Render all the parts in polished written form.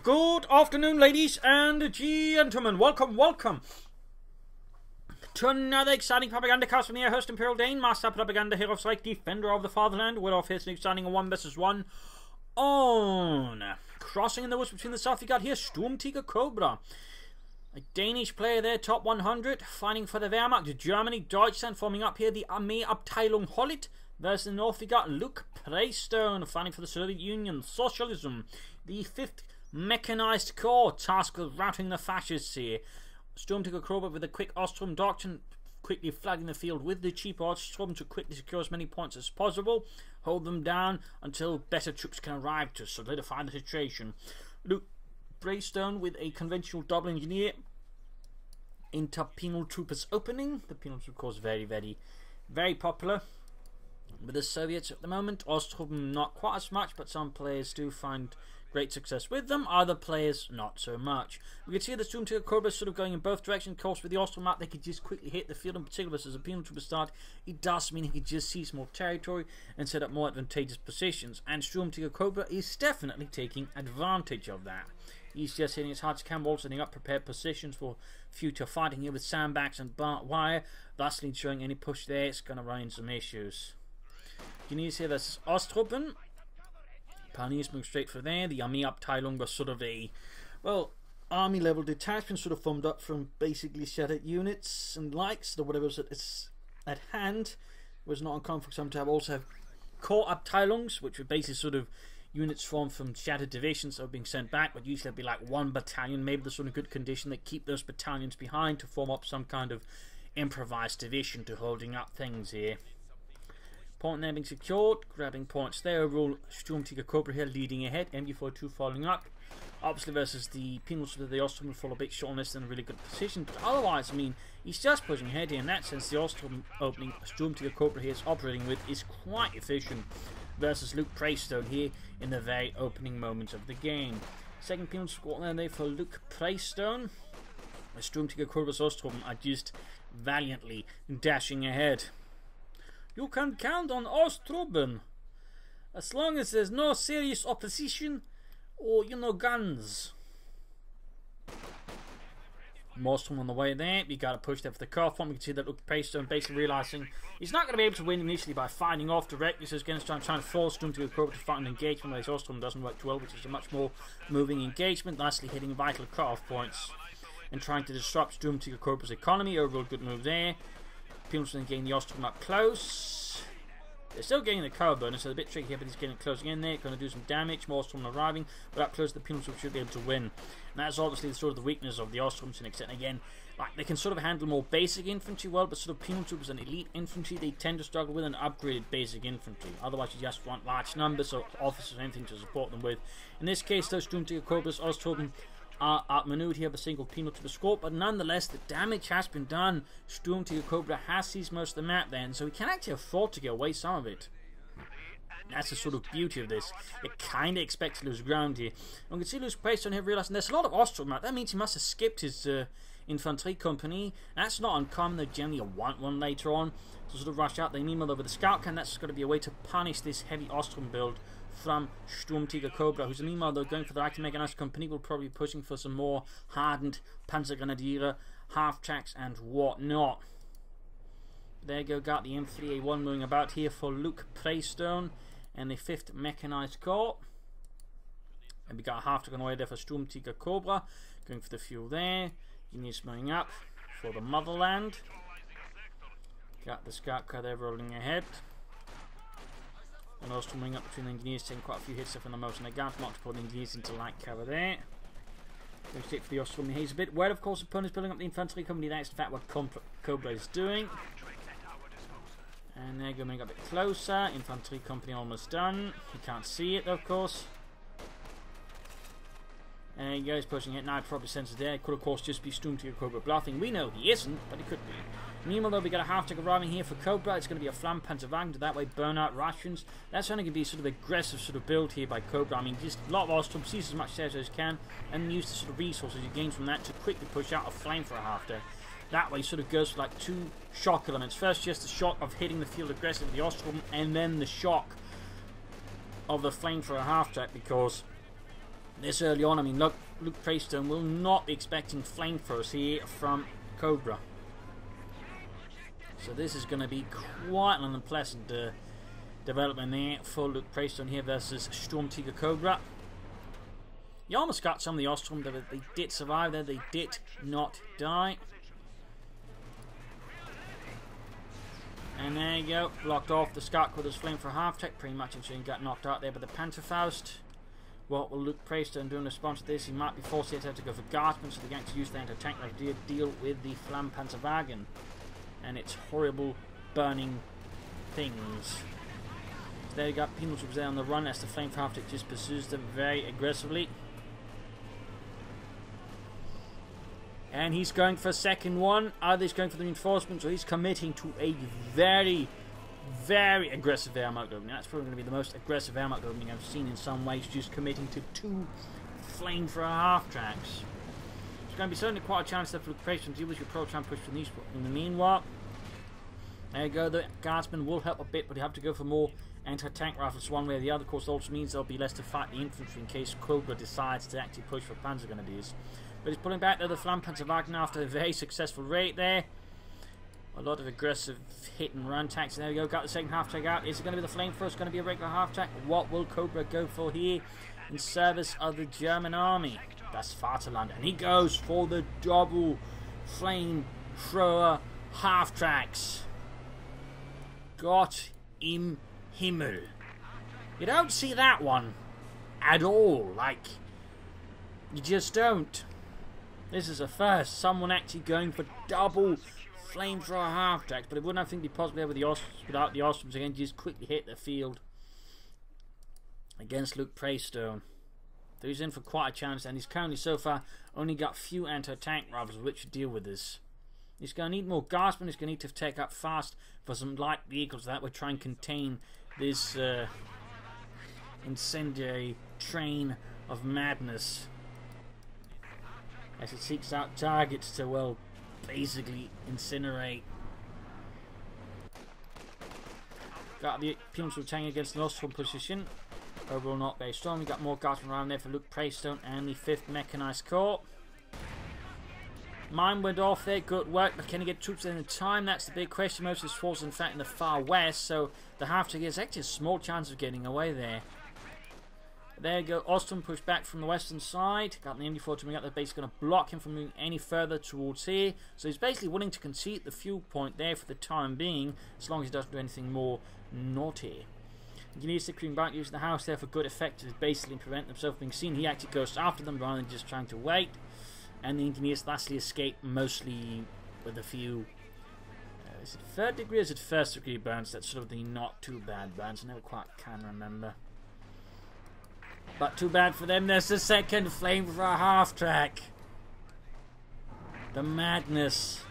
Good afternoon, ladies and gentlemen. Welcome to another exciting Propagandacast from the host Imperial Dane, Master Propaganda Hero of Strike, Defender of the Fatherland. We're off here to exciting a 1 vs 1 on Crossing in the Woods between the south. You got here SturmTigerCobra, a Danish player there, top 100, fighting for the Wehrmacht, Germany, Deutschland, forming up here the Armeeabteilung Holland. Versus the north, we got Luke Preystone, fighting for the Soviet Union, Socialism, the 5th Mechanized Corps, tasked with routing the fascists here. SturmTigerCobra with a quick Ostrom doctrine, quickly flagging the field with the cheap Ostrom to quickly secure as many points as possible, hold them down until better troops can arrive to solidify the situation. Luke Preystone with a conventional double engineer into penal troopers opening. The penal troop, of course, very popular with the Soviets at the moment. Ostrom not quite as much, but some players do find great success with them, other players not so much. We can see the SturmTigerCobra sort of going in both directions. Of course, with the Ostrom map, they could just quickly hit the field, in particular versus a penal trooper start. It does mean he could just seize more territory and set up more advantageous positions, and SturmTigerCobra is definitely taking advantage of that. He's just hitting as hard as he can, while setting up prepared positions for future fighting here with sandbags and barbed wire, thusly ensuring any push there is going to run into some issues. You need to see this Ostrom. Pioneers moving straight for there. The Armeeabteilung was sort of a, well, army level detachment, sort of formed up from basically shattered units and likes, or whatever is at hand. It was not uncommon for some to also have core Abteilungs, which were basically sort of units formed from shattered divisions that were being sent back, but usually it'd be like one battalion, maybe the sort of good condition that keep those battalions behind to form up some kind of improvised division to holding up things here. Point there being secured, grabbing points there. Overall, SturmTigerCobra here leading ahead. MU42 following up. Obviously, versus the penals with the Ostrom will fall a bit short on this in a really good position. But otherwise, I mean, he's just pushing ahead here. In that sense, the Ostrom opening SturmTigerCobra here is operating with is quite efficient versus Luke Preystone here in the very opening moments of the game. Second penal squad there for Luke Preystone. The SturmTigerCobra's Ostrom are just valiantly dashing ahead. You can count on Ostrom as long as there's no serious opposition or, you know, guns. Ostrom on the way there. We got to push there for the car front. We can see that Luke Preystone basically realizing he's not going to be able to win initially by fighting off directly. So he's going to start trying to force SturmTigerCobra to fight an engagement, whereas Ostrom doesn't work too well, which is a much more moving engagement, lastly hitting vital cut-off points and trying to disrupt SturmTigerCobra's economy. Overall, good move there. Penals then getting the Ostrom up close. They're still getting the cover bonus, so it's a bit tricky here, but he's getting closing in there. Going to do some damage. More Ostrom arriving, but up close, the Penals should be able to win. And that's obviously sort of the weakness of the Ostroms to an extent. Again, like, they can sort of handle more basic infantry well, but sort of penal troopers and elite infantry they tend to struggle with an upgraded basic infantry. Otherwise, you just want large numbers of officers or anything to support them with. In this case, those SturmTigerCobras, Ostrom are outmaneuvered here by a single penal to the score, but nonetheless the damage has been done. SturmTigerCobra has seized most of the map then, so we can actually afford to get away some of it. That's the sort of beauty of this. It kind of expects to lose ground here. And we can see Luke Preystone here realizing there's a lot of Ostrom map. That means he must have skipped his infantry company. That's not uncommon. They generally want one later on to sort of rush out. They meanwhile over the scout can. That's going to be a way to punish this heavy Ostrom build from SturmTigerCobra, who's meanwhile though going for the right mechanized company, will probably be pushing for some more hardened Panzergrenadiere, half-tracks and whatnot. There you go, got the M3A1 moving about here for Luke Preystone and the 5th Mechanized Corps. And we got a half-track away there for SturmTigerCobra, going for the fuel there. Units moving up for the motherland. Got the scout car there rolling ahead. And also moving up between the engineers, taking quite a few hits from the most, and they got multiple engineers into light cover there. Going straight for the Ostrom. He's a bit where, of course, opponents building up the infantry company. That's in fact what Cobra is doing. And they're going a bit closer. Infantry company almost done. You can't see it, of course. And there he goes, pushing it. Now, probably senses there. It could, of course, just be SturmTigerCobra bluffing. We know he isn't, but it could be. Meanwhile, though, we got a half-track arriving here for Cobra. It's going to be a Flammpanzerwagen to that way burn out rations. That's only going to be sort of aggressive sort of build here by Cobra. I mean, just a lot of Ostrom, seize as much territory as can, and use the sort of resources you gain from that to quickly push out a flame for a half-track. That way, sort of goes for like 2 shock elements. First, just the shock of hitting the field aggressive with the Ostrom, and then the shock of the flame for a half-track, because this early on, I mean, Luke Praystone will not be expecting flamethrowers here from Cobra. So this is going to be quite an unpleasant development there for Luke Praystone here versus SturmTigerCobra. You almost got some of the Ostrom, they did survive there, they did not die. And there you go, blocked off the Scott with his flame for half-tech, pretty much until he got knocked out there by the Panzerfaust. What will Luke Praystone do in response to this? He might be forced here to have to go for Guardsmen, so they're going to use the anti-tank rifle to deal with the Flampanzerwagen and its horrible burning things. So there you got Penal troops there on the run as the flame for half-tech just pursues them very aggressively. And he's going for a second one. Either he's going for the reinforcements or he's committing to a very, very aggressive air mount opening. That's probably going to be the most aggressive air mount opening I've seen in some ways, just committing to 2 flamethrower half-tracks. There's going to be certainly quite a chance that for the Praystone to deal with your pro try and push from these. In the meanwhile, there you go, the Guardsmen will help a bit, but you have to go for more anti-tank rifles one way or the other. Of course, also means there'll be less to fight the infantry in case Cobra decides to actually push for Panzer Grenadiers. But he's pulling back there the Flampanzerwagen after a very successful raid there. A lot of aggressive hit and run attacks. There we go, got the second half-track out. Is it going to be the flamethrower? It's going to be a regular half-track. What will Cobra go for here in service of the German army? That's Vaterland. And he goes for the double flamethrower half-tracks. Gott im Himmel. You don't see that one at all. Like, you just don't. This is a first. Someone actually going for double flamethrower half-tracks, but it wouldn't, I think, be possible there with the without the Ostroms again. Just quickly hit the field against Luke Praystone. So he's in for quite a chance, and he's currently so far only got few anti-tank rifles which to deal with this. He's going to need more Guardsmen. He's going to need to take up fast for some light vehicles that would try and contain this incendiary train of madness as it seeks out targets to, well, basically incinerate. Got the Penal tank against the Ostrom position. Overall not very strong. We got more Guardsmen around there for Luke Praystone and the 5th Mechanized Corps. Mine went off there, good work, but can he get troops in time? That's the big question. Most of his force in fact in the far west, so the half-track is actually a small chance of getting away there. There you go, Ostrom pushed back from the western side. Got the MD4 coming up, they're basically going to block him from moving any further towards here. So he's basically willing to concede the fuel point there for the time being, as long as he doesn't do anything more naughty. Engineers creeping back, using the house there for good effect to basically prevent themselves being seen. He actually goes after them rather than just trying to wait. And the engineers lastly escape, mostly with a few, is it 3rd degree or is it 1st degree burns? That's sort of the not too bad burns. I never quite can remember. But too bad for them, there's the 2nd flame for a half-track. The madness.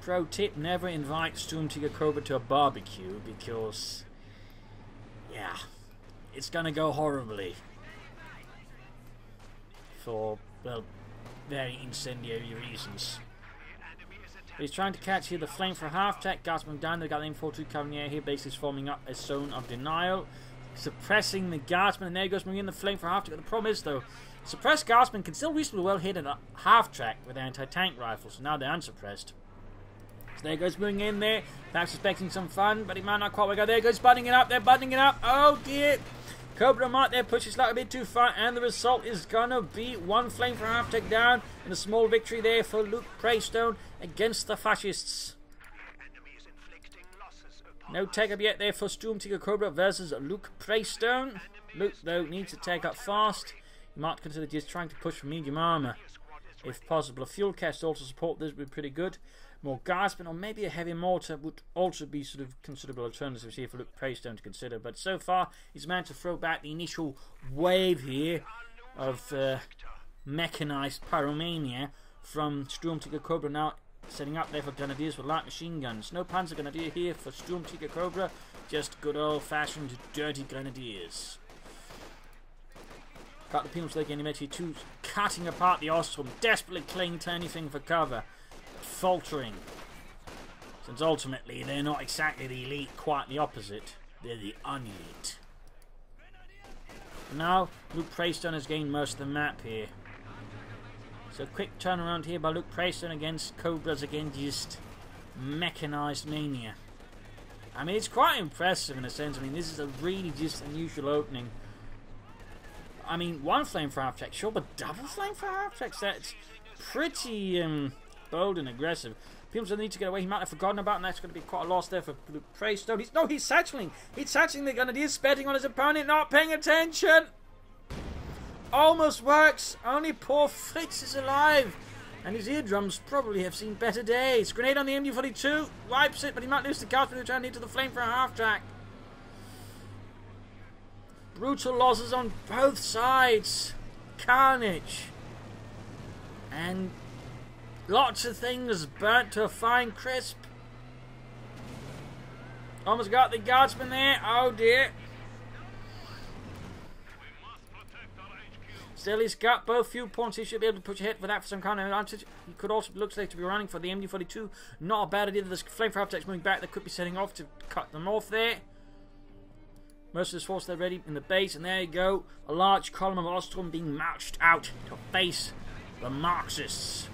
Pro tip, never invite SturmTigerCobra to a barbecue because, yeah, it's gonna go horribly. For, well, very incendiary reasons. But he's trying to catch here the flame for half-track. Guardsmen down, they've got the M42 covering the air here, basically forming up a zone of denial. Suppressing the Guardsmen, and there goes bringing in the flame for half-track. The problem is, though, suppressed Guardsmen can still reasonably well hit a half-track with anti-tank rifles, so now they're unsuppressed. So there goes moving in there, perhaps expecting some fun, but he might not quite work out. There goes buttoning it up, they're buttoning it up, oh dear! Cobra might there push his luck a bit too far, and the result is gonna be 1 flame for half-track down, and a small victory there for Luke Praystone against the fascists. No take-up yet there for SturmTigerCobra versus Luke Praystone. Luke, though, needs to take up fast. He might consider just trying to push for medium armour, if possible. A fuel cast also support this would be pretty good. More Guardsmen or maybe a heavy mortar would also be sort of considerable alternatives here for Luke Praystone to consider. But so far, he's managed to throw back the initial wave here of mechanized pyromania from SturmTigerCobra. Now setting up there for Grenadiers with light machine guns. No Panzer Grenadier here for SturmTigerCobra, just good old-fashioned dirty Grenadiers. Got the Penal again, MT2 cutting apart the Ostrom, desperately clinging to anything for cover. Faltering, since ultimately they're not exactly the elite, quite the opposite, they're the unelite. Now, Luke Praystone has gained most of the map here. So quick turnaround here by Luke Praystone against Cobras, again just mechanised mania. I mean, it's quite impressive in a sense. I mean, this is a really just unusual opening. I mean, one flame for half track, sure, but double flame for half tracks, that's pretty bold and aggressive. People don't need to get away. He might have forgotten about, and that's going to be quite a loss there for Luke Praystone. He's satcheling. He's satcheling the gun, and he's spitting on his opponent, not paying attention. Almost works. Only poor Fritz is alive. And his eardrums probably have seen better days. Grenade on the MD-42. Wipes it, but he might lose the Guardsman who turned into the flame for a half track. Brutal losses on both sides. Carnage. And lots of things burnt to a fine crisp. Almost got the Guardsman there. Oh dear. Still, he's got both fuel points. He should be able to push ahead for that for some kind of advantage. He could also look like to be running for the MD-42. Not a bad idea. There's flame for half-tracks moving back. They could be setting off to cut them off there. Most of this force, they're ready in the base. And there you go. A large column of Ostrom being marched out to face the Marxists.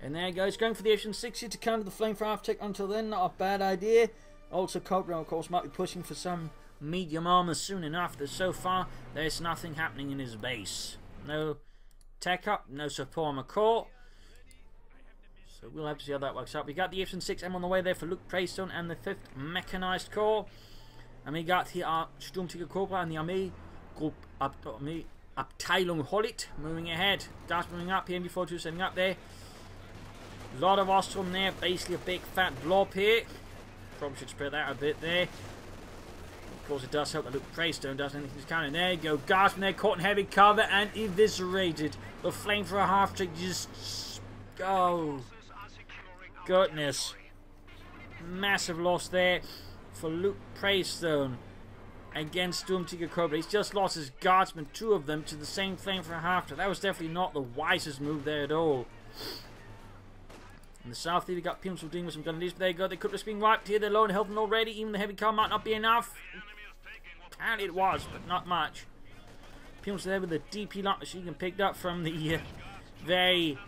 And there you go. He's going for the H-60 to counter the flame for half-track. Until then, not a bad idea. Also, Cobra, of course, might be pushing for some medium armor soon enough. So far there's nothing happening in his base. No tech up, no support armor core. So we'll have to see how that works out. We got the F-6M on the way there for Luke Praystone and the 5th Mechanized Corps. And we got here our SturmTigerCobra and the Armee Group Abteilung Holit moving ahead. That's moving up, PMD-42 setting up there. A lot of Ostrom there, basically a big fat blob here. Probably should spread that a bit there. Of course, it does help that Luke Praystone does anything to counter. There you go. Guardsman there caught in heavy cover and eviscerated. The flame for a half trick just... oh. Goodness. Massive loss there for Luke Praystone against SturmTigerCobra. He's just lost his Guardsman, 2 of them, to the same flame for a half trick. That was definitely not the wisest move there at all. In the south here, we got Pimps dealing with some gun leads, but there you go. They could risk being wiped here. They're low in health and already. Even the heavy car might not be enough. And it was, but not much. Pimps there with the DP lock machine gun picked up from the very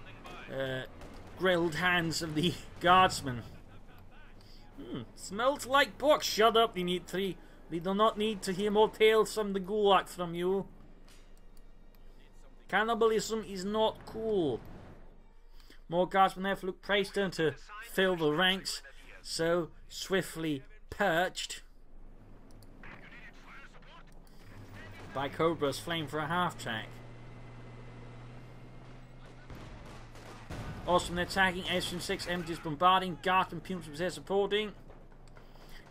grilled hands of the Guardsman. Smells like pork. Shut up, Dimitri. We do not need to hear more tales from the Gulag from you. Cannibalism is not cool. More Guardsmen there for Luke Praystone to fill the ranks. So swiftly perched by Cobra's flame for a half track. Awesome, they're attacking. S-6M just bombarding. Guardsman Pumps was there supporting.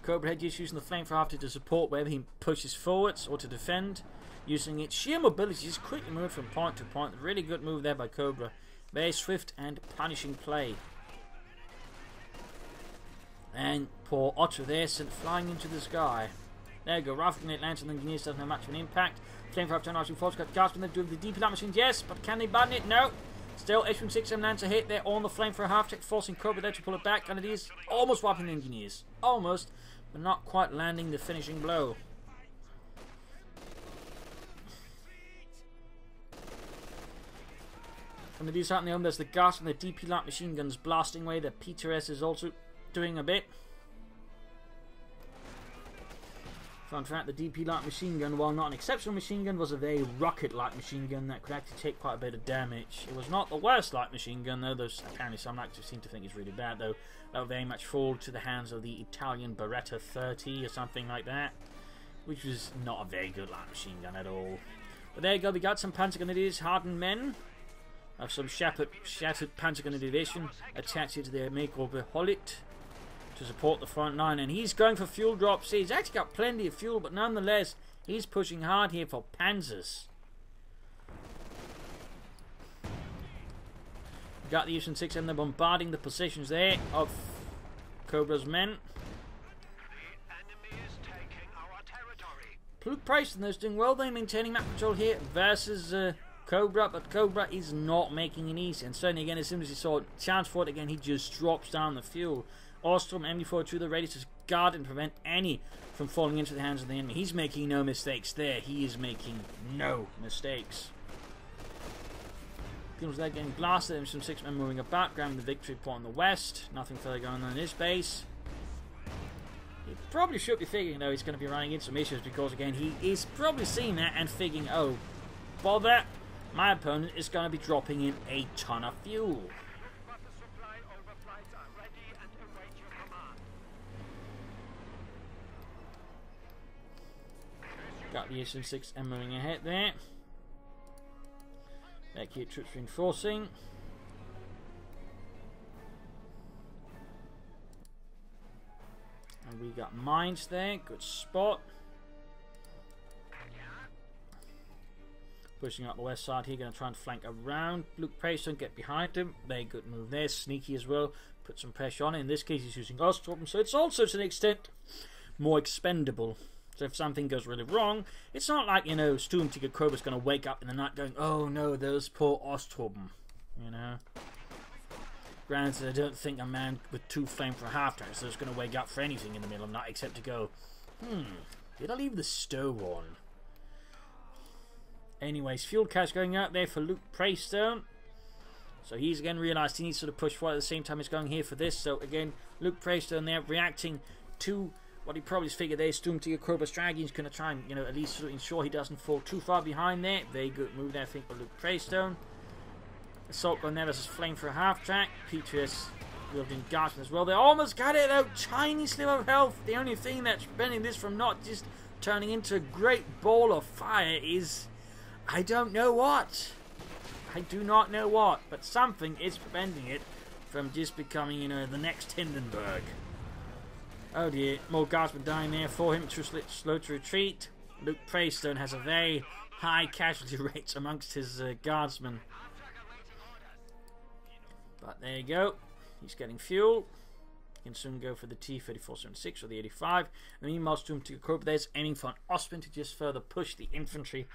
Cobra had just using the flame for half track to support wherever he pushes forwards or to defend. Using its sheer mobility, just quickly move from point to point. Really good move there by Cobra. Very swift and punishing play. And poor Otto there sent flying into the sky. There you go. Rifle grenade lands on the engineers, doesn't have much of an impact. Flame for half turn R2 force got Guardsman there doing the DP light machines, yes, but can they button it? No. Still, H-6M lands a hit there on the flame for a half check, forcing Cobra there to pull it back, and it is almost wiping the engineers. Almost, but not quite landing the finishing blow. From the views out in the home, there's the Guardsman, the DP light machine guns blasting away. The Peter S is also doing a bit. Fun fact, the DP light machine gun, while not an exceptional machine gun, was a very rocket light machine gun that could actually take quite a bit of damage. It was not the worst light machine gun though. Those apparently some actors seem to think it's really bad though. That would very much fall to the hands of the Italian Beretta 30 or something like that, which was not a very good light machine gun at all. But there you go, we got some panzer grenadiers, hardened men of some shattered panzer grenadier division attached to the Armee-Gruppe Holit to support the front line, and he's going for fuel drops. He's actually got plenty of fuel, but nonetheless he's pushing hard here for panzers. Got the U-6M, they're bombarding the positions there of Cobra's men. Luke Praystone is doing well, they're maintaining map control here versus Cobra, but Cobra is not making it easy, and certainly again as soon as he saw a chance for it again, he just drops down the fuel. Ostrom, MD4 to the ready to guard and prevent any from falling into the hands of the enemy. He's making no mistakes there. He is making no mistakes. People's there getting blasted. There's some 6 men moving about, grabbing the victory point on the west. Nothing further going on in his base. He probably should be figuring, though, he's going to be running into some issues because, again, he is probably seeing that and thinking, oh, bother, my opponent is going to be dropping in a ton of fuel. Got the Eastern 6 and moving ahead there. They keep troops reinforcing. And we got mines there, good spot. Pushing up the west side here, going to try and flank around. Luke Payson, get behind him. Very good move there, sneaky as well. Put some pressure on it. In this case, he's using Ostrom, so it's also to an extent more expendable. So if something goes really wrong, it's not like, you know, SturmTigerCobra's going to wake up in the night going, oh no, those poor Ostrom, you know. Granted, I don't think a man with 2 flame for a half-tanks is going to wake up for anything in the middle of the night except to go, did I leave the stove on? Anyways, fuel cache going out there for Luke Praystone. So he's again realised he needs to sort of push forward at the same time he's going here for this. So again, Luke Praystone there reacting to what he probably figured there. SturmTigerCobra strategy is going to try and, you know, at least sort of ensure he doesn't fall too far behind there. Very good move there, I think, for Luke Praystone. Assault gun there versus flame for a half track. Petrus wielding Guardsman as well. They almost got it out. Tiny sliver of health. The only thing that's preventing this from not just turning into a great ball of fire is, I don't know what. I do not know what. But something is preventing it from just becoming, you know, the next Hindenburg. Oh dear, more Guardsmen dying there for him. Too slow to retreat. Luke Praystone has a very high casualty rate amongst his Guardsmen. But there you go. He's getting fuel. He can soon go for the T-3476 or the 85. And meanwhile, SturmTigerCobra there's aiming for an Ostman to just further push the infantry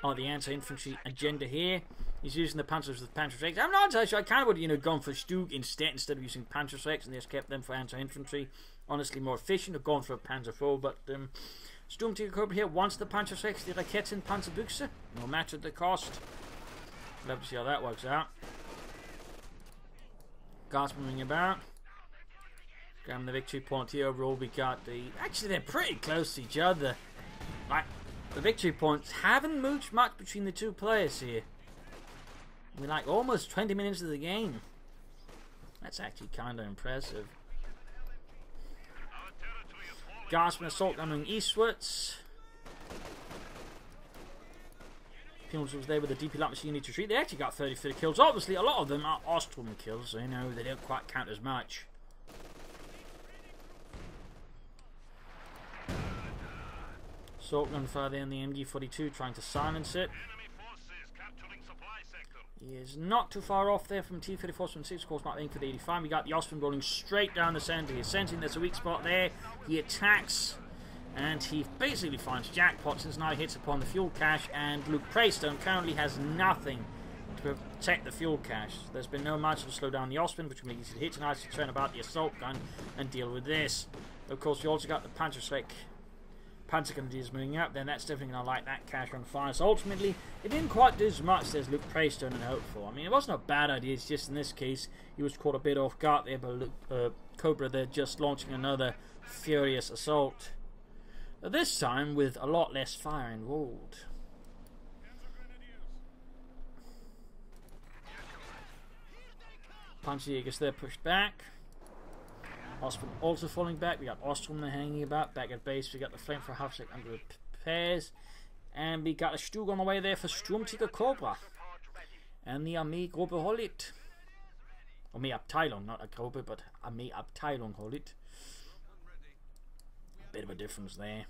or the anti-infantry agenda here. He's using the Panzers with Panzerschrecks. I'm not entirely sure. I kind of would have, you know, gone for Stug instead of using Panzerschrecks and just kept them for anti-infantry. Honestly, more efficient. Have gone for a Panzer IV, but SturmTigerCobra here wants the Panzerschrecks, the Raketen Panzerbüchse. No matter the cost. Love to see how that works out. Guards moving about. Grabbing the victory point here. Overall, we got the... Actually, they're pretty close to each other. Like, the victory points haven't moved much between the two players here. We're like almost 20 minutes of the game. That's actually kind of impressive. Guardsman assault coming eastwards. Pills was there with the DP light machine need to retreat. They actually got 30 kills. Obviously, a lot of them are Ostrom kills, so you know they don't quite count as much. Assault gun further in the MG42 trying to silence it. He is not too far off there from T-3476, of course, not aiming for the 85. We got the Ostrom rolling straight down the centre. He's sensing there's a weak spot there. He attacks, and he basically finds jackpot since now he hits upon the fuel cache, and Luke Praystone currently has nothing to protect the fuel cache. There's been no margin to slow down the Ostrom, which means he hits tonight to turn about the assault gun and deal with this. Of course, you also got the Panzerschreck. Panzer gun is moving up, then that's definitely going to light that cache on fire. So ultimately, it didn't quite do as much as Luke Praystone had hoped for. I mean, it wasn't a bad idea, it's just in this case, he was caught a bit off guard there, but Luke Cobra there just launching another furious assault. But this time with a lot less fire involved. Panzerjägers there pushed back. Ostrom also falling back. We got Ostrom there hanging about. Back at base, we got the flame for half second under repairs. And we got a Stug on the way there for SturmTigerCobra. And the Armeegruppe Holit. Armeeabteilung, not a Gruppe, but Armeeabteilung Holit. Bit of a difference there.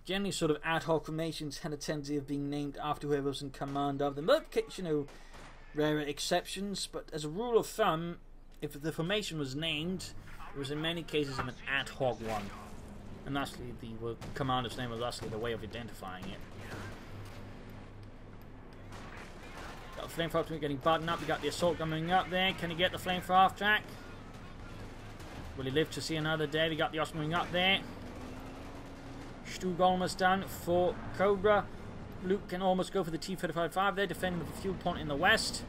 Generally, sort of ad hoc formations had a tendency of being named after whoever was in command of them. But, you know, rare exceptions. But as a rule of thumb, if the formation was named, it was in many cases an ad hoc one. And actually, the commander's name was actually the way of identifying it. Got the flamethrower getting buttoned up. We got the assault gun moving up there. Can he get the flame for half track? Will he live to see another day? We got the Osman up there. Stug almost done for Cobra. Luke can almost go for the T-35 there, defending with the fuel point in the west.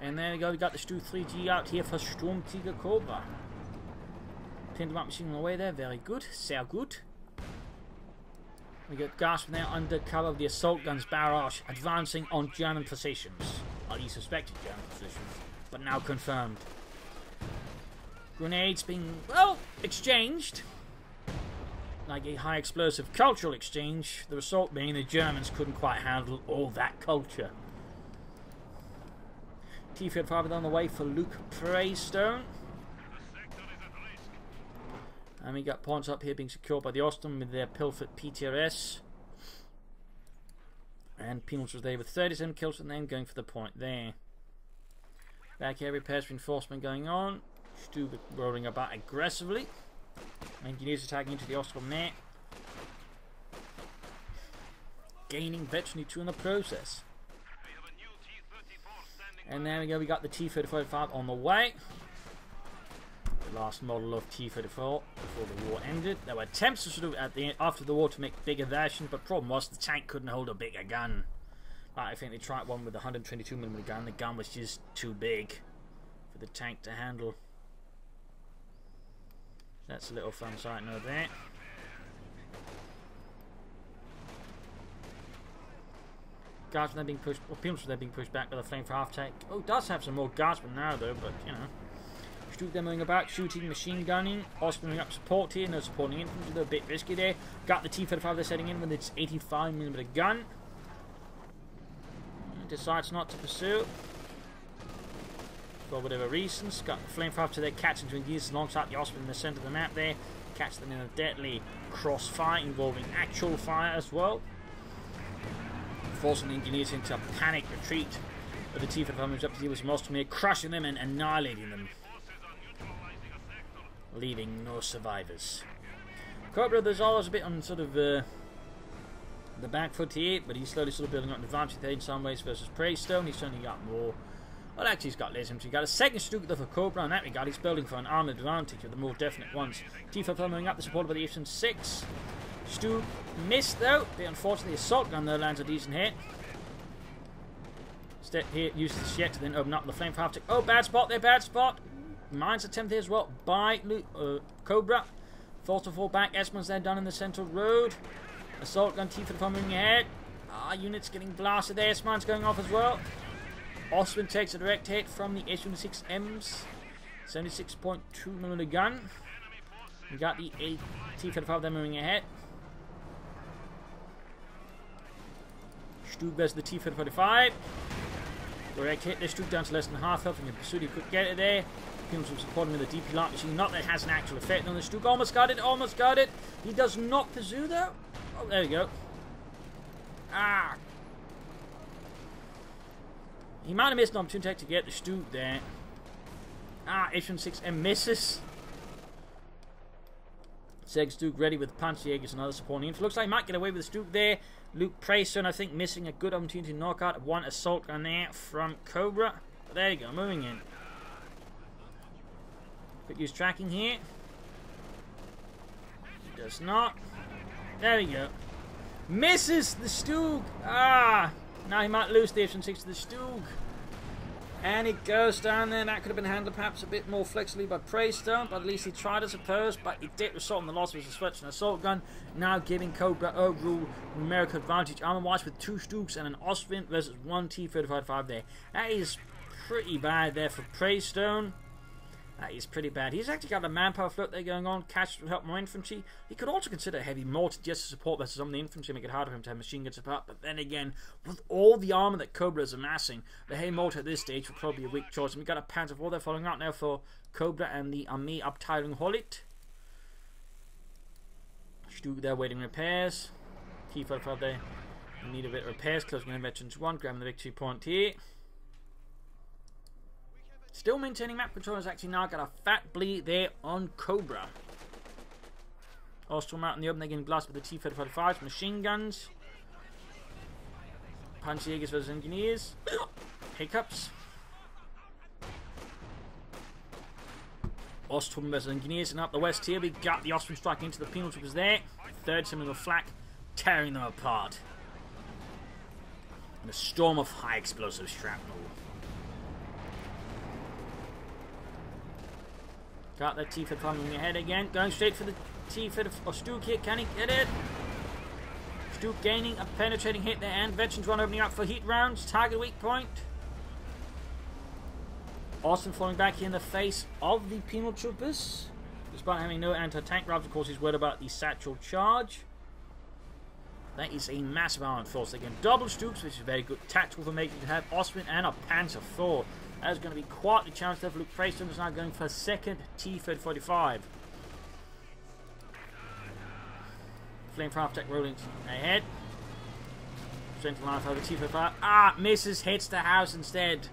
And there we go, we got the Stug 3G out here for SturmTigerCobra. Pinned him up machine on the way there, very good, sehr good. We got Gasp now under cover of the assault guns barrage, advancing on German positions. Well, he suspected German positions, but now confirmed. Grenades being, well, exchanged. Like a high explosive cultural exchange. The result being the Germans couldn't quite handle all that culture. T-35 on the way for Luke Praystone. And we got points up here being secured by the Austin with their Pilford PTRS. And Penals was there with 37 kills and then going for the point there. Back here, repairs reinforcement going on. Stu rolling about aggressively. Engineers attacking into the Austin there. Gaining veteran 2 in the process. And there we go, we got the T-35 on the way. The last model of T-34 before the war ended. There were attempts to sort of after the war to make bigger versions, but problem was the tank couldn't hold a bigger gun. I think they tried one with a 122mm gun. The gun was just too big for the tank to handle. That's a little fun side note there. Guardsmen they're being pushed, or Pilms they're being pushed back by the flame for half tank. Oh, it does have some more guardsmen now though, but you know. Shoot them moving about, shooting, machine gunning. Ospreying up support here, no supporting infantry, they're a bit risky there. Got the T-35 they're setting in with its 85mm gun. Decides not to pursue. For whatever reasons. Got the flamethrower to their catching to engage alongside the Osprey in the centre of the map there. Catch them in a deadly crossfire involving actual fire as well. Forcing the engineers into a panic retreat. But the T-35 moves up to deal with some Ostromir, crushing them and annihilating them. Leaving no survivors. Cobra, there's always a bit on sort of the back foot here, but he's slowly sort of building up an advantage there in some ways versus Praystone. He's certainly got more. Well, actually, he's got less infantry. He's got a second Stug for Cobra in that regard. He's building for an armoured advantage with the more definite ones. T-35 moving up, the supported by the F-6. Stug missed though. But unfortunately, the assault gun though lands a decent hit. Step here, uses the Shet to then open up the flame for half. Oh, bad spot there, bad spot. Mines attempt here as well by Cobra. Forced to fall back. S-Man's there done in the central road. Assault gun T-35 moving ahead. Units getting blasted there. S-Man's going off as well. Osman takes a direct hit from the H-26Ms. 76.2mm gun. We got the T-35 there moving ahead. Stug versus the T-35. Direct hit. This Stug down to less than half health. And Pursuit, he could get it there. People supporting with the DP light machine. Not that it has an actual effect on the Stug. Almost got it. Almost got it. He does not pursue though. Oh, there we go. He might have missed an opportunity to get the Stug there. H-16M misses. Seg Stug ready with Panzerjägers and other supporting info. Looks like he might get away with the Stug there. Luke Praystone, I think, missing a good opportunity to knock out one assault gun there from Cobra. But there you go, moving in. Quick use tracking here. He does not. There we go. Misses the Stug. Now he might lose the F-16 to the Stug. And it goes down there. That could have been handled perhaps a bit more flexibly by Praystone, but at least he tried, I suppose. But it did result in the loss of his switch and assault gun, now giving Cobra overall numerical advantage armor-wise with 2 Stugs and an Austrian versus 1 T-35 there. That is pretty bad there for Praystone. That is pretty bad. He's actually got a manpower float there going on. Catch to help more infantry. He could also consider heavy mortar just to support versus some of the infantry, make it harder for him to have machine guns apart. But then again, with all the armor that Cobra is amassing, the heavy mortar at this stage would probably be a weak choice. And we've got a Panzer IV there following out now for Cobra and the Armee Abteilung Holit. Stug there waiting repairs. T-35 there in need of a bit of repairs. Closing in Veterans 1, grabbing the victory point here. Still maintaining map control, has actually now got a fat bleed there on Cobra. Austrum out in the open, they're getting blasted with the T-35 machine guns. Panzerjägers versus engineers. Hiccups. Stormtroopers engineers, and up the west here we got the Osprey striking into the penal troopers there. Third similar flak, tearing them apart. And a storm of high explosive shrapnel. Got that T-35 moving ahead again, going straight for the T-35 of Stuke here. Can he get it? Stuke gaining a penetrating hit there, and Veterans One opening up for heat rounds. Target weak point. Austin falling back here in the face of the penal troopers. Despite having no anti-tank rifles, of course, he's worried about the satchel charge. That is a massive armored force. Again, double Stukes, which is very good tactical formation to have. Osprey and a Panzer IV. That is going to be quite the challenge there for Luke Preston, who's now going for a second T-35. Flame Fire Tech rolling ahead. Strength line for the T-35. Ah, misses, hits the house instead.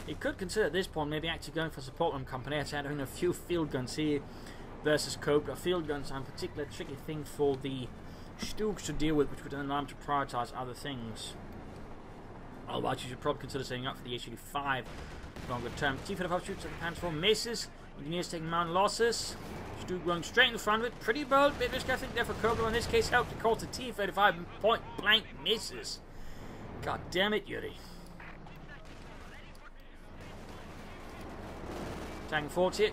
He could consider at this point maybe actually going for support room company after having a few field guns here versus Cobra. Field guns are a particular tricky thing for the Stooks to deal with, which would allow them to prioritize other things. Otherwise, you should probably consider setting up for the H-85 longer term. T-35 shoots at the Panzer IV, misses. Engineers taking mountain losses. Stook going straight in the front of it. Pretty bold, bit risk I think there for Cobra. In this case, helped to cause the T-35 point blank misses. God damn it, Yuri. Tagging forward here.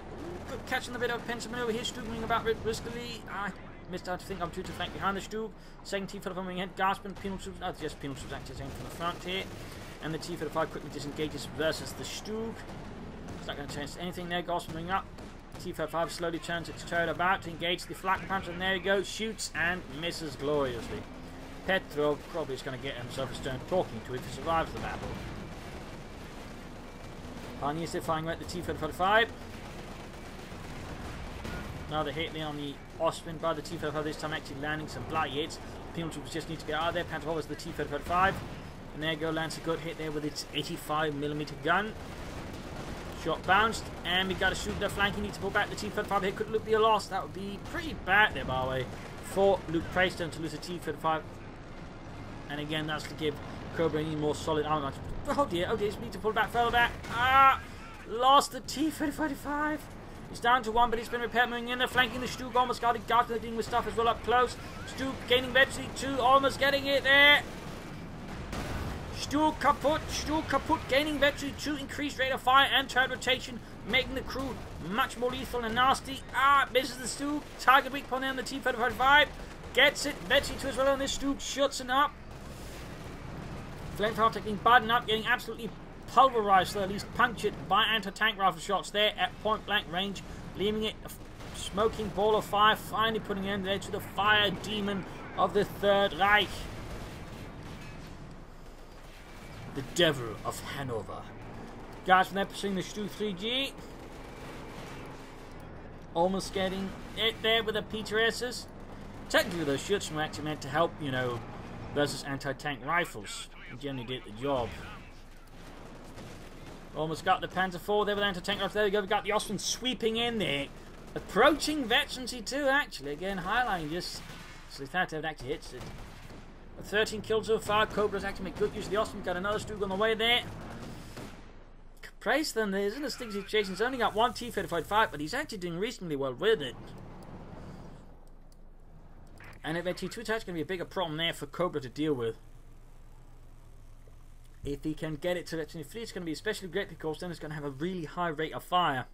Good catching the bit of pencil maneuver here. Stuke moving about riskily. I missed out to think I'm too to flank behind the Stuke. Second T-35 moving ahead. Gasping. Penal troops. Oh, just penal troops actually taking from the front here. And the T-35 quickly disengages versus the Stuke. It's not going to change anything there. Gasping moving up. T-35 slowly turns its turret about to engage the flak punch. And there he goes. Shoots and misses gloriously. Petrov probably is going to get himself a stern talking to if he survives the battle. Pioneers still firing at the T-35. Another hit there on the Osprey by the T-35, this time actually landing some bloody hits. Penal troopers just need to get out of there. Panther was the T-35. And there you go, lands a good hit there with its 85mm gun. Shot bounced, and we got to shoot the flank. He needs to pull back the T-35 here. Could Luke be a loss? That would be pretty bad there, by the way, for Luke Preston to lose a T-35. And again, that's to give Cobra any more solid armor. Oh dear, we need to pull back further back. Ah! Lost the T-35. He's down to one, but he's been repaired. Moving in there, flanking the Stuke. Almost got it. Garth dealing with stuff as well up close. Stuke gaining virtually 2. Almost getting it there. Stuke kaput. Gaining virtually 2. Increased rate of fire and turret rotation. Making the crew much more lethal and nasty. Ah, misses the Stuke. Target weak point on the T-35. Gets it. Virtually 2 as well on this Stuke. Shuts it up. Flamethrower taking Biden up, getting absolutely pulverized, or at least punctured by anti-tank rifle shots there at point blank range, leaving it a smoking ball of fire, finally putting an end there to the fire demon of the Third Reich. The Devil of Hanover. Guys from there pursuing the Stu 3G. Almost getting it there with the PTSs. Technically those shots were actually meant to help, you know, versus anti-tank rifles. Generally did the job. Almost got the Panzer IV there with anti-tank rifles. There we go. We got the Osprey sweeping in there. Approaching Veterancy 2 actually. Again, highlighting just so that it actually hits it. 13 kills so far. Cobra's actually made good use of the Osprey. Got another Stuke on the way there. Preston there is in a sticky situation. He's only got one T-35, but he's actually doing reasonably well with it. And if T2 attack is going to be a bigger problem there for Cobra to deal with. If he can get it to Veteran 3, it's going to be especially great because then it's going to have a really high rate of fire.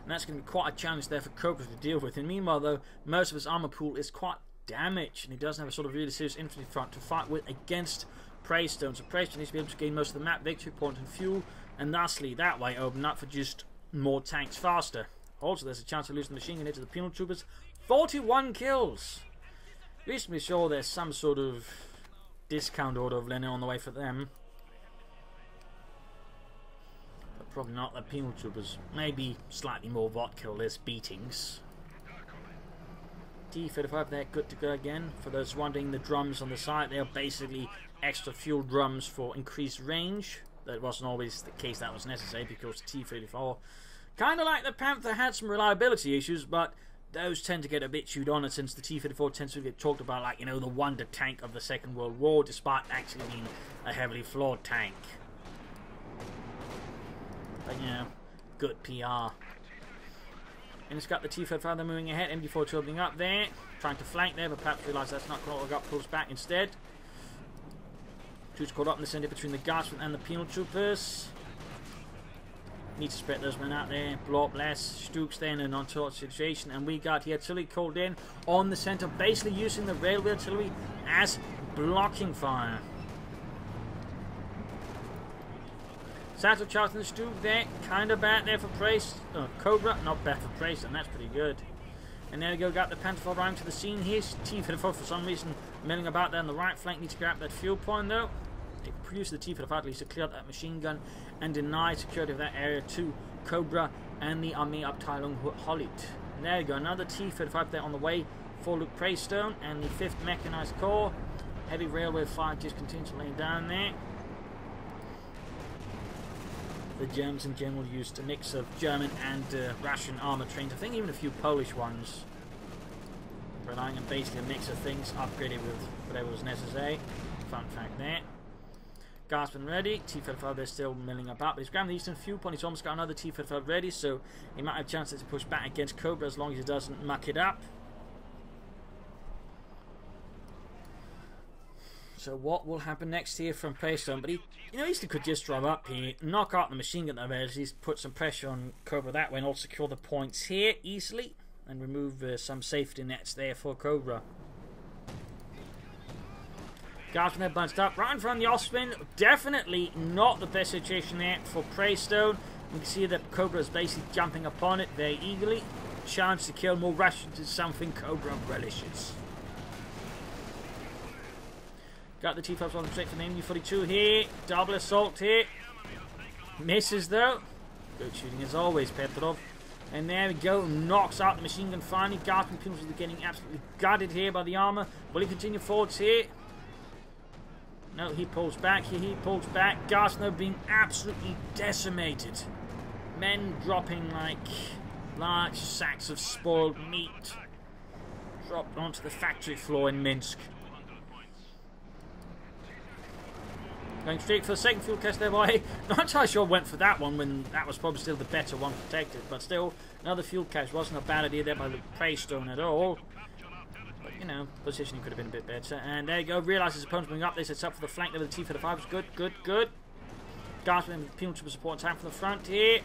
And that's going to be quite a challenge there for Cobra to deal with. And meanwhile, though, most of his armor pool is quite damaged. And he doesn't have a sort of really serious infantry front to fight with against Preystone. So Preystone needs to be able to gain most of the map victory points and fuel. And lastly, that way, open up for just more tanks faster. Also, there's a chance of losing the machine gun into the penal troopers. 41 kills! Reasonably sure there's some sort of discount order of Lenin on the way for them. But probably not the penal troopers. Maybe slightly more vodka, less beatings. T-35 there, good to go again. For those wondering, the drums on the side, they are basically extra fuel drums for increased range. That wasn't always the case that was necessary because T-34, kind of like the Panther, had some reliability issues, but those tend to get a bit chewed on, and since the T-34 tends to get talked about like, you know, the wonder tank of the Second World War, despite actually being a heavily flawed tank. But, you know, good PR. And it's got the T-35 moving ahead, MD4 building up there, trying to flank there, but perhaps realise that's not what got pulls back instead. Troops caught up in the centre between the Guardsmen and the penal troopers. Need to spread those men out there, blow up less. Stuks there in a non-torch situation, and we got here artillery called in on the centre, basically using the railway artillery as blocking fire. Satchel Charles and the Stuk there, kind of bad there for Praise. Cobra, not bad for Praise, and that's pretty good. And there we go, got the Panther 4 round to the scene here. T-34 for some reason milling about there on the right flank, needs to grab that fuel point though. They produce the T-35 at least to clear out that machine gun and deny security of that area to Cobra and the Armee Abteilung Holit. And there you go, another T-35 there on the way for Luke Praystone and the 5th Mechanized Corps. Heavy railway fire just continues laying down there. The Germans in general used a mix of German and Russian armour trains. I think even a few Polish ones. Relying on basically a mix of things upgraded with whatever was necessary. Fun fact there. Guardsman ready. T-35 they're still milling about, but he's grabbing the eastern fuel point. He's almost got another T-35 ready, so he might have chances to push back against Cobra as long as he doesn't muck it up. So what will happen next here from Praystone? But he, you know, he could just drive up here, knock out the machine gun there, at least put some pressure on Cobra that way, and also secure the points here easily, and remove some safety nets there for Cobra. Guardsmen there bunched up right in front of the Ostwind. Definitely not the best situation there for Praystone. You can see that Cobra is basically jumping upon it very eagerly. Chance to kill more Russians is something Cobra relishes. Got the T-5s on the straight from the MU-42 here. Double assault here. Misses though. Good shooting as always, Petrov. And there we go. Knocks out the machine gun finally. Guardsmen are getting absolutely gutted here by the armour. Will he continue forwards here? No, he pulls back. He pulls back. Guardsmen being absolutely decimated. Men dropping like large sacks of spoiled meat. Dropped onto the factory floor in Minsk. Going straight for the second fuel cast there, boy. Not entirely sure went for that one when that was probably still the better one protected. But still, another fuel cache wasn't a bad idea there by the Praystone at all. But, you know, positioning could have been a bit better. And there you go. Realises his opponent's moving up. They sets up for the flank there with the T-35. Good, good, good. Guardsmen with penal trooper support time for the front here.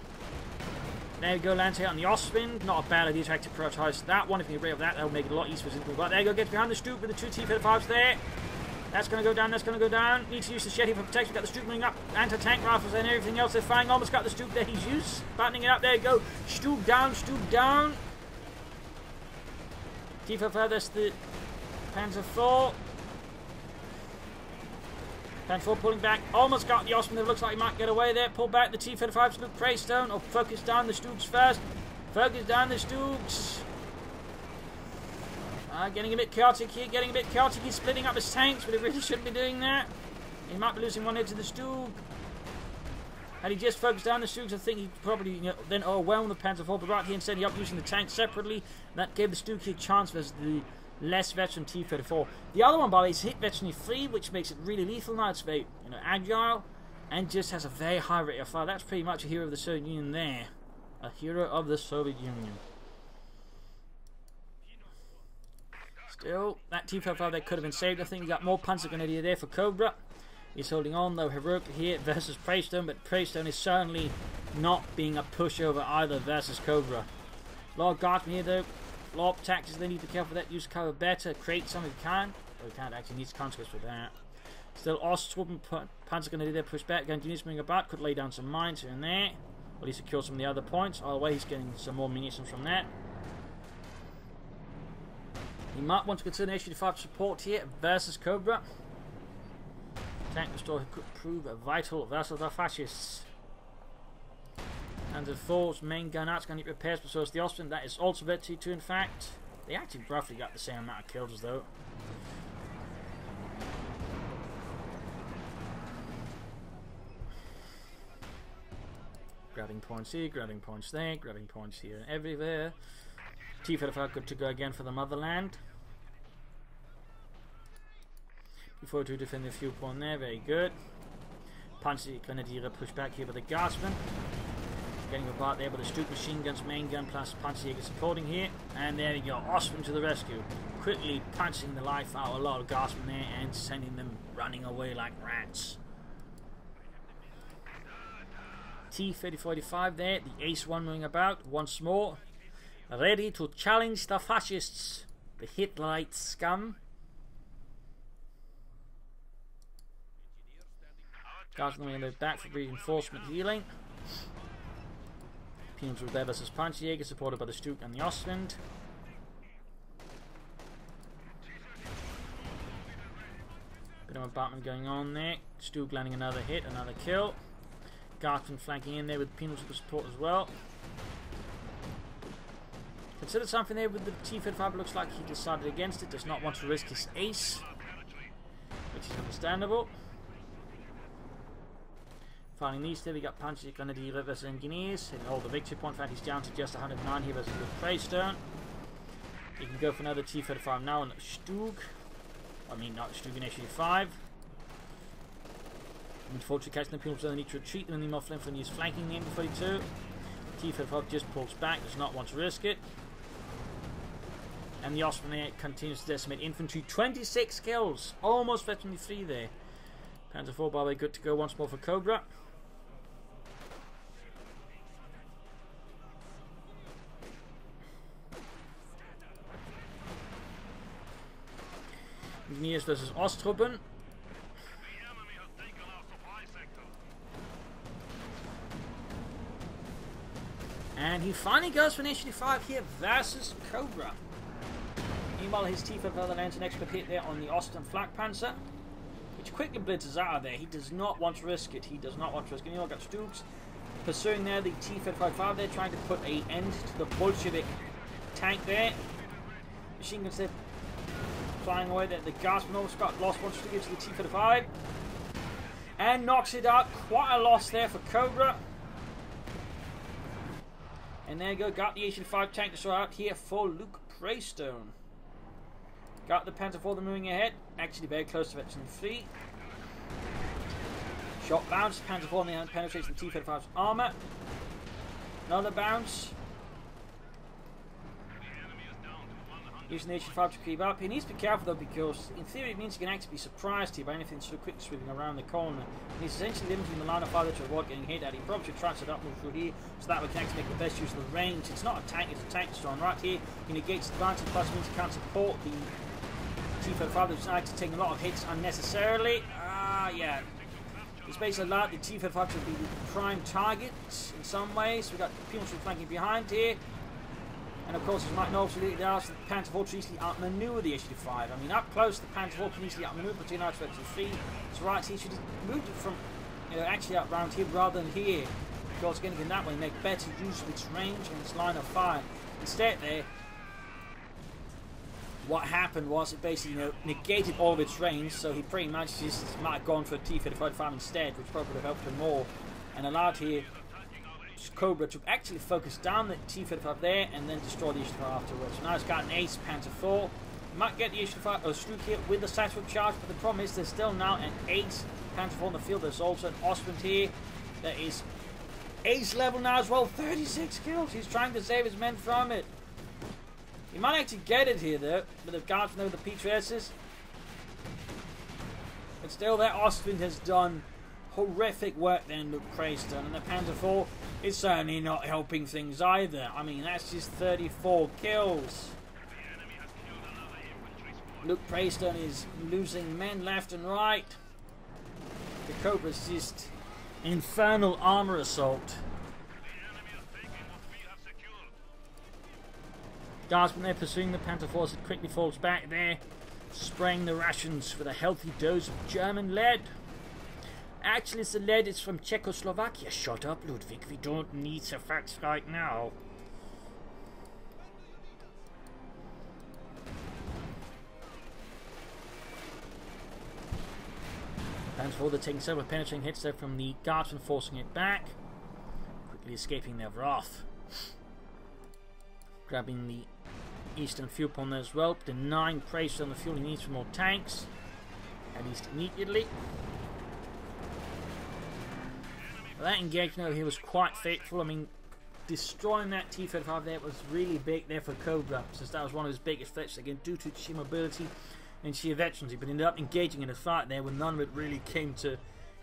There you go. Lands here on the Ostwind. Not a bad idea to actually prioritise that one. If you get rid of that, that'll make it a lot easier for him to move up. There you go. Gets behind the Stuk with the two T-35s there. That's going to go down, that's going to go down. Need to use the shed here for protection. We've got the Stuk moving up. Anti-tank rifles and everything else. They're firing. Almost got the Stuk there. He's used. Buttoning it up. There you go. Stuk down, Stuk down. T-35, that's the Panzer 4. Panzer 4 pulling back. Almost got the Ostwind. It looks like he might get away there. Pull back the T-35's Luke Praystone. Or focus down the Stuks first. Focus down the Stuks. Getting a bit chaotic here, getting a bit chaotic. He's splitting up his tanks, but he really shouldn't be doing that. He might be losing one edge of the Stuk. Had he just focused down the Stuks, I think he'd probably, you know, then overwhelm the Panzer IV. But right here, instead, he up using the tanks separately. That gave the Stuk here a chance versus the less veteran T-34. The other one, by the way, is hit veteran free, which makes it really lethal now. It's very, you know, agile and just has a very high rate of fire. That's pretty much a hero of the Soviet Union there. A hero of the Soviet Union. Still, that T-35 that could have been saved. I think we got more Panzer Grenadier there for Cobra. He's holding on though heroically here versus Praystone, but Praystone is certainly not being a pushover either versus Cobra. Lord Guardsman here though. Lord tactics, they need to be careful with that. Use cover better. Create some if you can. Oh, you can't actually, needs consequence for that. Still, Ostwind Panzer Grenadier there, push back. Continues moving about. Could lay down some mines here and there. Well, he secured some of the other points. Either way, he's getting some more munitions from that. He might want to consider H-35 support here versus Cobra. Tank restore could prove a vital versus the fascists. And the Thor's main gun out's going to need repairs, but so is the Ostwind. That is also red T2 in fact. They actually roughly got the same amount of kills though. Grabbing points here, grabbing points there, grabbing points here, everywhere. T-35 good to go again for the motherland. Before to defend the fuel point there, very good. Panzer Grenadier push back here by the Guardsmen. Getting apart there, but the Stuke machine guns, main gun plus Panzerjäger supporting here. And there we go, Ostwind to the rescue. Quickly punching the life out of a lot of guardsmen there and sending them running away like rats. T-3045 there, the Ace 1 moving about once more. Ready to challenge the fascists, the Hitlerite scum. Guardsmen on their back for reinforcement healing. Peons with there versus Panzerjäger, supported by the Stuke and the Ostwind. Bit of a bombardment going on there. Stuke landing another hit, another kill. Guardsmen flanking in there with Peons with the support as well. Considered something there with the T-35, looks like he decided against it, does not want to risk his ace, which is understandable. Fighting these two, we got Panzer Grenadier versus Engineers, hitting all the victory point. In fact, he's down to just 109 here versus the Praystone. You can go for another T-35 now on Stuke. I mean, not Stuke, initially 5. Unfortunately, catching the Peons, they need to retreat, and then the Flint is flanking the MB-42. T-35 just pulls back, does not want to risk it. And the Ostwind continues to decimate infantry. 26 kills, almost 23 there. Panzer IV, by the way, good to go once more for Cobra. Engineers versus Osttruppen. And he finally goes for Initiative 5 here versus Cobra. Meanwhile, his T-35 lands an expert hit there on the Ostwind Flak Panzer, which quickly blitzes out of there. He does not want to risk it. He does not want to risk it. You know, got Stukes pursuing there the T-35 there, trying to put an end to the Bolshevik tank there. Machine guns there flying away there. The Guardsman almost got lost once to get to the T-35 and knocks it out. Quite a loss there for Cobra. And there you go, got the H-5 tank to sort out here for Luke Praystone. Got the Panzer IV moving ahead, actually very close to Veteran 3. Shot bounce, Panzer IV in the hand penetrates the T-35's armour. Another bounce. Using the H-5 to creep up. He needs to be careful though, because in theory it means he can actually be surprised here by anything so quick sweeping around the corner. And he's essentially limiting the line of fire to avoid getting hit at. He probably should try to set up move through here so that we can actually make the best use of the range. It's not a tank, it's a tank destroyer. Right here, he negates the advantage, plus means he can't support the T-35 that's actually taking a lot of hits unnecessarily. Yeah. It's basically allowed the T-35 to be the prime target in some ways. We've got people flanking behind here. And of course, as you might know, absolutely, the Panzer IV can easily outmaneuver the H-5. I mean, up close, the Panzer IV can easily outmaneuver between R2 and 3. So right here, should have moved it from, actually out round here rather than here. Because going to get that way, make better use of its range and its line of fire. Instead, there, what happened was it basically, negated all of its range. So he pretty much just might have gone for a T-35 instead, which probably would have helped him more, and allowed here Cobra to actually focus down the T-35 there and then destroy the H-5 afterwards. So now it's got an ace Panzer IV. Might get the H-5 or Stuke here with the Satchel charge, but the problem is there's still now an ace Panzer IV on the field. There's also an Ostwind here that is ace level now as well. 36 kills. He's trying to save his men from it. He might actually get it here though, with the Guardsmen with the P-Traces. But still, that Ostwind has done horrific work then, Luke Praystone, and the Panzer IV is certainly not helping things either. I mean, that's just 34 kills. Luke Praystone is losing men left and right. The Cobra's just infernal armor assault. Guardsmen there pursuing the Panzer IV as it quickly falls back there, spraying the rations with a healthy dose of German lead. Actually, it's the lead is from Czechoslovakia. Shut up, Ludwig. We don't need the facts right now. Panzer IV taking several penetrating hits there from the Guardsmen, forcing it back. Quickly escaping their wrath. Grabbing the eastern fuel pond there as well. Denying Praystone on the fuel he needs for more tanks. At least immediately. That engagement over here was quite fateful. I mean, destroying that T-35 there was really big there for Cobra, since that was one of his biggest threats again due to sheer mobility and sheer veterancy, but ended up engaging in a fight there when none of it really came to,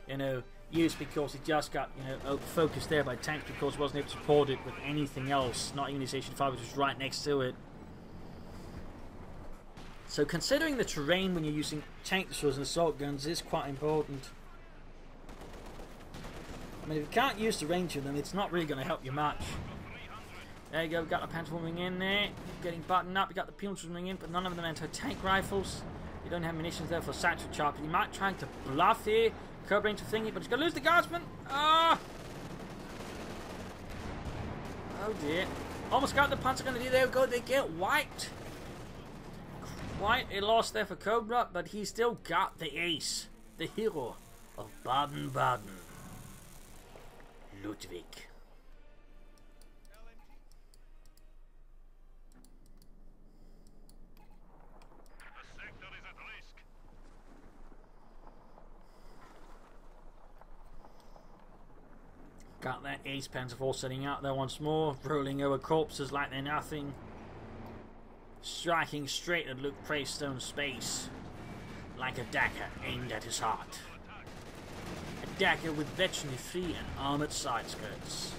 you know, use, because he just got, you know, out-focused there by tanks because he wasn't able to support it with anything else, not even his H-5, which was right next to it. So considering the terrain when you're using tank destroyers and assault guns is quite important. I mean, if you can't use the range of them, it's not really going to help you much. There you go, we've got the Panther moving in there, getting buttoned up, you got the Pumas moving in, but none of them anti-tank rifles. You don't have munitions there for satchel charge. He might try to bluff here, Cobra into thingy, but he's going to lose the guardsman. Ah! Oh dear. Almost got the Panther gun. There we go, they get wiped. Quite a loss there for Cobra, but he still got the ace. The hero of Baden-Baden. Ludwig. Got that ace Panzer IV setting out there once more, rolling over corpses like they're nothing. Striking straight at Luke Preystone's space, like a dagger aimed at his heart. A dagger with veteranly free and armoured side skirts.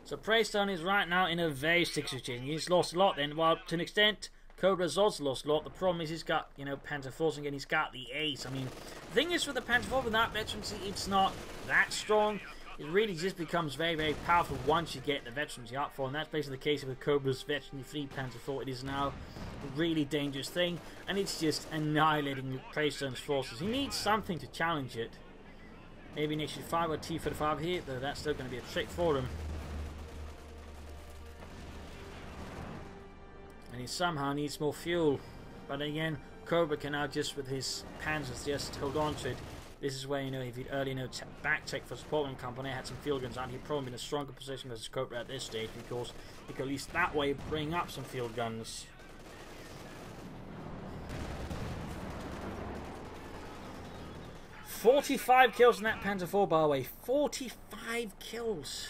So Preystone is right now in a very sticky situation. He's lost a lot then, while to an extent Cobra's also lost a lot. The problem is he's got, you know, Panzer IVs again, he's got the ace. I mean, the thing is with the Panzer IV, with that veterancy, it's not that strong. It really just becomes very, very powerful once you get the veterancy up for, and that's basically the case with Cobra's veterancy free Panzer IV. It is now a really dangerous thing, and it's just annihilating Preystone's forces. He needs something to challenge it. Maybe an H-5 or T-35 here, though that's still going to be a trick for him. And he somehow needs more fuel. But again, Cobra can now just with his panzers just hold on to it. This is where, you know, if he'd early back check for support and company, had some field guns on, he'd probably be in a stronger position versus Cobra at this stage, because he could at least that way bring up some field guns. "45 kills in that Panzer IV, by the way. 45 kills.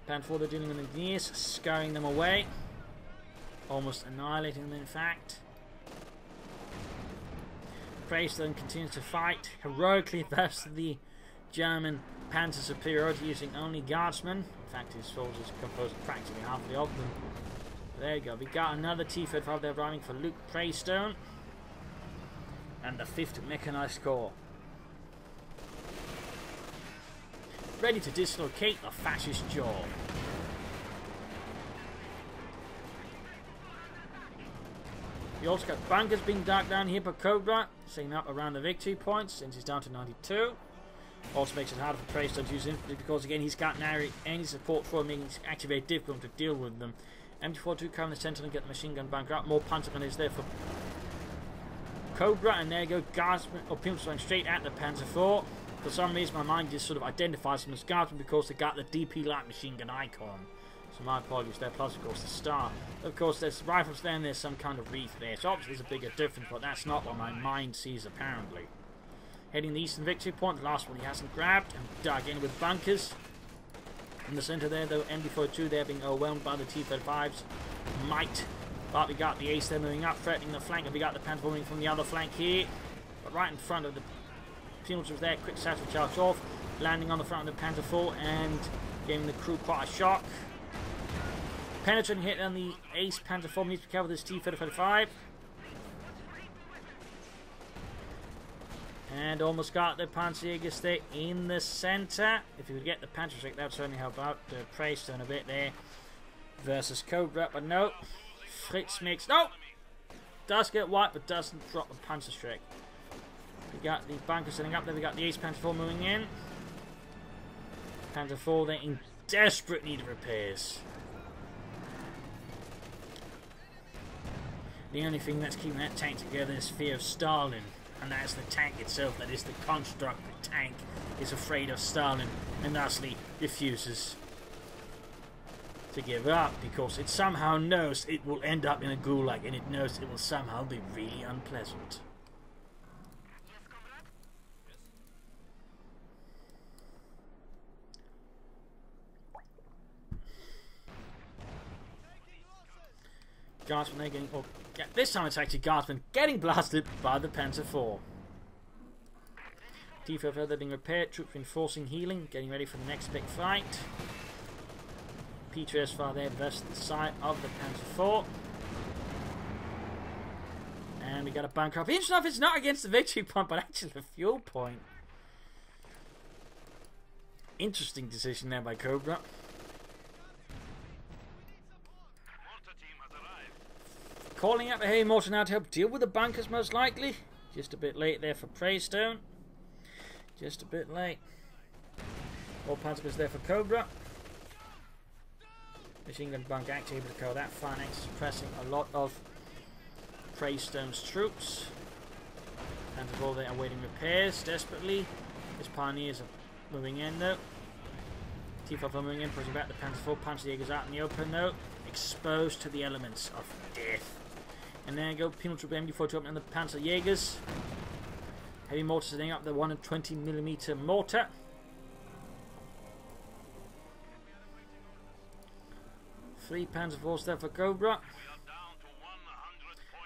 Panzer IV, they're dealing with engineers, scurrying them away. Almost annihilating them, in fact. Preystone continues to fight heroically versus the German Panzer superiority, using only guardsmen. In fact, his soldiers composed practically half of them. There you go. We got another T-35 there arriving for Luke Preystone. And the 5th Mechanized Corps. Ready to dislocate the fascist jaw. You also got bunkers being dug down here by Cobra, setting up around the victory points since he's down to 92. Also makes it harder for Preystone to use infantry because again he's got now any support for him, making it actually very difficult to deal with them. MT-42 come in the centre and get the machine gun bunker up. More Panzer gun is there for Cobra, and there you go, Guardsmen or Pumas going straight at the Panzer IV. For some reason my mind just sort of identifies them as Guardsmen because they got the DP light machine gun icon. So my apologies there, plus of course the star. Of course there's rifles there and there's some kind of wreath there, so obviously there's a bigger difference, but that's not what my mind sees apparently. Heading the eastern victory point, the last one he hasn't grabbed, and dug in with bunkers. In the centre there though, MD-42 there being overwhelmed by the T-35's might. But we got the ace there moving up, threatening the flank, and we got the Panther moving from the other flank here. But right in front of the Pumas was there, quick satchel charge off, landing on the front of the Panther IV and giving the crew quite a shock. Penetrating hit on the ace Panther IV, needs to be careful with this T-35. And almost got the Panzerjäger there in the centre. If you could get the Panther strike, that would certainly help out Preystone a bit there versus Cobra, but no. Fritz makes does get wiped, but doesn't drop the Panzer strike. We got the bunker setting up there. We got the ace Panther IV moving in. Panther IV there in desperate need of repairs. The only thing that's keeping that tank together is fear of Stalin, and that's the tank itself. That is the construct. The tank is afraid of Stalin and thusly refuses to give up because it somehow knows it will end up in a gulag, and it knows it will somehow be really unpleasant. Guardsmen, they're getting... Oh, this time it's actually Guardsmen getting blasted by the Panzer IV. T-5 they're being repaired. Troops reinforcing healing. Getting ready for the next big fight. P2S5 there versus the side of the Panzer IV. And we got a bunker up. Interesting enough, it's not against the victory point, but actually the fuel point. Interesting decision there by Cobra. Calling out the heavy mortar now to help deal with the bunkers, most likely. Just a bit late there for Praystone. Just a bit late. All Panzers there for Cobra. Machine gun bunker actually able to kill that. Phalanx suppressing a lot of Praystone's troops. Panzers all there awaiting repairs desperately. His Pioneers are moving in though. T5 are moving in, pushing back the Panzer IV. Panzerjägers out in the open though. Exposed to the elements of death. And there you go, Penal Troop MD4 to open the Panzerjägers. Heavy mortar setting up the 120mm mortar. Three Panzer IVs there for Cobra.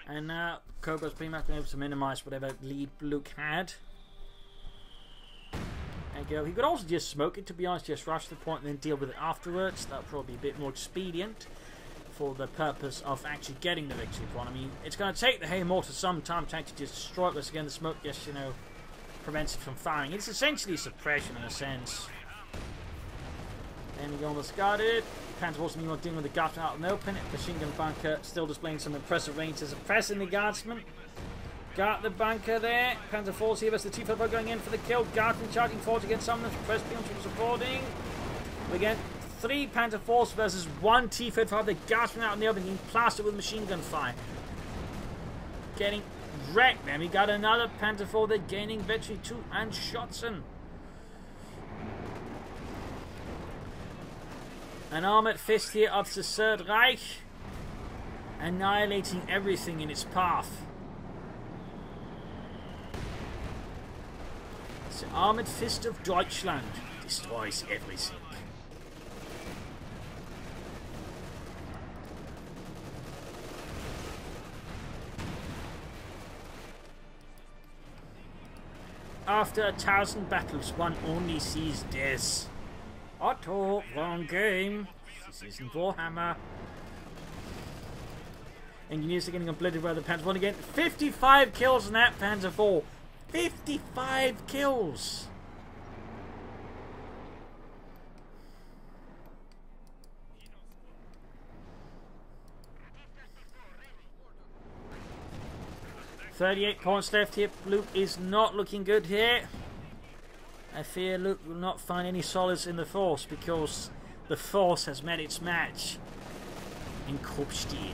And now Cobra's pretty much been able to minimise whatever lead Luke had. There you go. He could also just smoke it, to be honest, just rush the point and then deal with it afterwards. That would probably be a bit more expedient for the purpose of actually getting the victory point. I mean, it's going to take the heavy mortar some time to actually just destroy it, but again, the smoke just, you know, prevents it from firing. It's essentially suppression in a sense. Then we go almost guarded. Panzer also meanwhile dealing with the Guardsmen out in the open. Machine gun bunker still displaying some impressive range to suppressing the Guardsmen. Got the bunker there. Panzer IVs here versus the T-5 going in for the kill. Guardsmen charging forward against some of them. Press beams from supporting. We get 3 Panzer IVs versus 1 T-5. The Guardsmen out in the open getting plastered with machine gun fire. Getting wrecked. Then we got another Panzer IV. They're gaining victory too. And Schotzen. An armoured fist here of the Third Reich. Annihilating everything in its path. The armoured fist of Deutschland destroys everything. After 1,000 battles, one only sees death. Otto, wrong game. This isn't Warhammer. Engineers are getting obliterated by the Panzer I again. 55 kills in that Panzer IV. 55 kills. .38 points left here. Luke is not looking good here. I fear Luke will not find any solace in the Force because the Force has met its match in Kruppstil.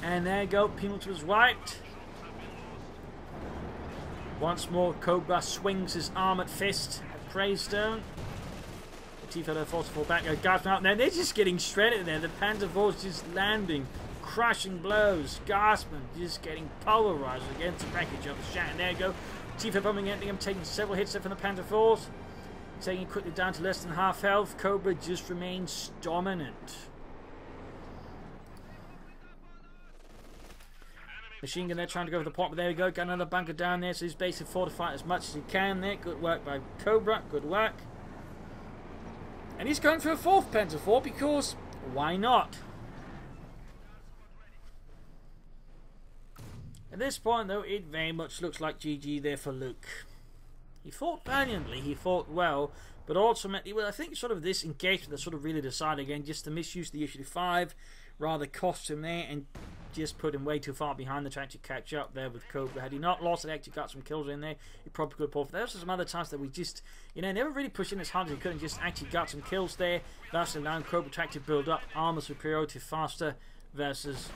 And there you go, Penalty was wiped. Once more, Cobra swings his armoured fist at Praystone. The T-5 forced to fall back. Guardsmen out there, they're just getting shredded there. The Panzer IV's just landing. Crushing blows. Guardsmen just getting pulverized against the wreckage of the Shat. And there you go. T-5 bombing at him, taking several hits there from the Panzer IVs. Taking it quickly down to less than half health. Cobra just remains dominant. Machine gun there trying to go for the point, but there we go. Got another bunker down there, so he's basically fortified as much as he can there. Good work by Cobra. Good work. And he's going for a 4th Panzer IV because why not? At this point, though, it very much looks like GG there for Luke. He fought valiantly, he fought well, but ultimately, well, I think sort of this engagement that sort of really decided again just to misuse the issue 5 rather cost him there and just put him way too far behind the track to catch up there with Cobra. Had he not lost, he actually got some kills in there. He probably could have pulled. There was some other times that we just, you know, never really pushed in as hard as he could and just actually got some kills there. That's allowing Cobra to actually build up armor superiority faster versus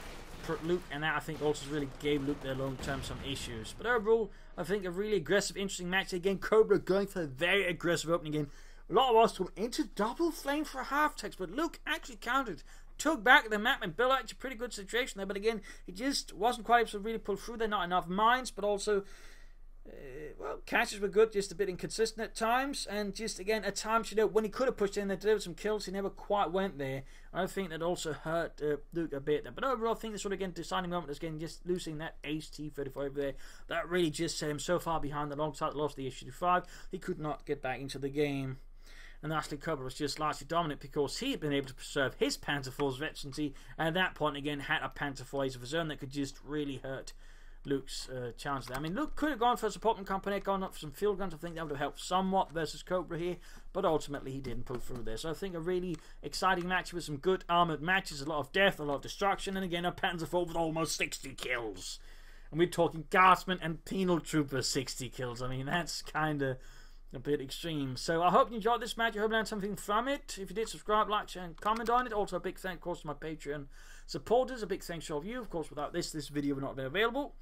Luke, and that I think also really gave Luke their long term some issues. But overall, I think a really aggressive, interesting match. Again, Cobra going for a very aggressive opening game. A lot of us come into double flame for a half text, but Luke actually countered, took back the map, and built actually a pretty good situation there. But again, he just wasn't quite able to really pull through there. Not enough mines, but also Well, catches were good, just a bit inconsistent at times, and just again at times, when he could have pushed in there, delivered some kills, he never quite went there. I think that also hurt Luke a bit. But overall, I think this sort of deciding moment is again just losing that ace T-34 over there. That really just set him so far behind alongside the loss of the H-35, he could not get back into the game. And lastly, Cobra was just largely dominant because he had been able to preserve his Panzer IV's veterancy, and at that point again had a Panzer IV of his own that could just really hurt Luke's chance there. I mean, Luke could have gone for a supporting company, gone up for some field guns. I think that would have helped somewhat versus Cobra here, but ultimately he didn't pull through there. So I think a really exciting match with some good armoured matches, a lot of death, a lot of destruction, and again a Panzer IV with almost 60 kills. And we're talking Guardsmen and Penal Trooper 60 kills. I mean, that's kind of a bit extreme. So I hope you enjoyed this match. I hope you learned something from it. If you did, subscribe, like, share, and comment on it. Also, a big thank, of course, to my Patreon supporters. A big thanks to all of you. Of course, without this video would not have been available.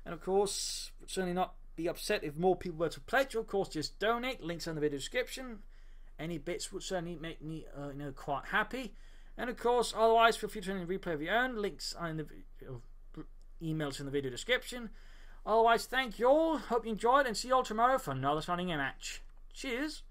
And of course, would certainly not be upset if more people were to pledge. Or of course, just donate. Links in the video description. Any bits would certainly make me, quite happy. And of course, otherwise, feel free to replay of your own. Links are in the emails in the video description. Otherwise, thank you all. Hope you enjoyed, and see you all tomorrow for another Signing A match. Cheers.